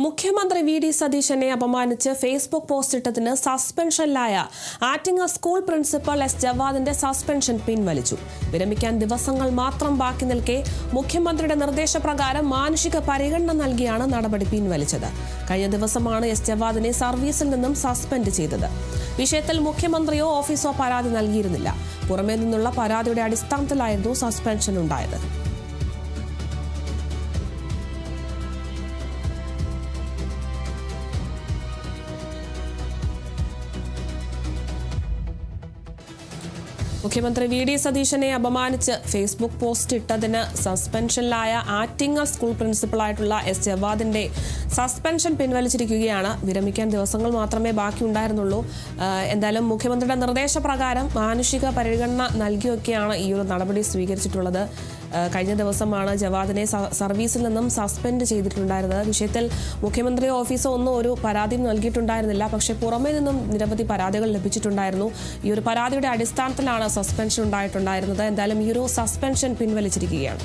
മുഖ്യമന്ത്രി വി.ഡി. സതീശനെ അപമാനിച്ച് Facebook post ഇട്ടതിന് സസ്പെൻഷനിലായ ആറ്റിങ്ങൽ സ്കൂൾ പ്രിൻസിപ്പൽ എസ് ജവാദിന്റെ സസ്പെൻഷൻ പിൻവലിച്ചു. വിരമിക്കാൻ ദിവസങ്ങൾ മാത്രം ബാക്കി നിൽക്കെ മുഖ്യമന്ത്രിയുടെ നിർദ്ദേശപ്രകാരം മാനുഷിക പരിഗണന നൽകിയാണ് നടപടി പിൻവലിച്ചത്. കഴിഞ്ഞ ദിവസമാണ് എസ് ജവാദിനെ സർവീസിൽ നിന്നും സസ്പെൻഡ് ചെയ്തത്. വിഷയത്തിൽ മുഖ്യമന്ത്രിയോ ഓഫീസോ പരാതി നൽകിയിരുന്നില്ല. പുറമേ നിന്നുള്ള പരാതിയുടെ അടിസ്ഥാനത്തിലായിരുന്നു സസ്പെൻഷൻ ഉണ്ടായത്. മുഖ്യമന്ത്രി വി.ഡി. സതീശനെ അപമാനിച്ച് ഫേസ്ബുക്ക് പോസ്റ്റ് ഇട്ടതിന് സസ്പെൻഷനിലായ ആറ്റിങ്ങൽ സ്കൂൾ പ്രിൻസിപ്പളായിട്ടുള്ള എസ് ജവാദിന്റെ സസ്പെൻഷൻ പിൻവലിച്ചിരിക്കുകയാണ്. വിരമിക്കാൻ ദിവസങ്ങൾ മാത്രമേ ബാക്കിയുണ്ടായിരുന്നുള്ളൂ. എന്തായാലും മുഖ്യമന്ത്രിയുടെ നിർദ്ദേശപ്രകാരം മാനുഷിക പരിഗണന നൽകിയൊക്കെയാണ് ഈ ഒരു നടപടി സ്വീകരിച്ചിട്ടുള്ളത്. കഴിഞ്ഞ ദിവസമാണ് ജവാദിനെ സർവീസിൽ നിന്നും സസ്പെൻഡ് ചെയ്തിട്ടുണ്ടായിരുന്നത്. വിഷയത്തിൽ മുഖ്യമന്ത്രി ഓഫീസോ ഒന്നും ഒരു പരാതിയും നൽകിയിട്ടുണ്ടായിരുന്നില്ല. പക്ഷേ പുറമേ നിന്നും നിരവധി പരാതികൾ ലഭിച്ചിട്ടുണ്ടായിരുന്നു. ഈ ഒരു പരാതിയുടെ അടിസ്ഥാനത്തിലാണ് സസ്പെൻഷൻ ഉണ്ടായിട്ടുണ്ടായിരുന്നത്. എന്തായാലും ഈ ഒരു സസ്പെൻഷൻ പിൻവലിച്ചിരിക്കുകയാണ്.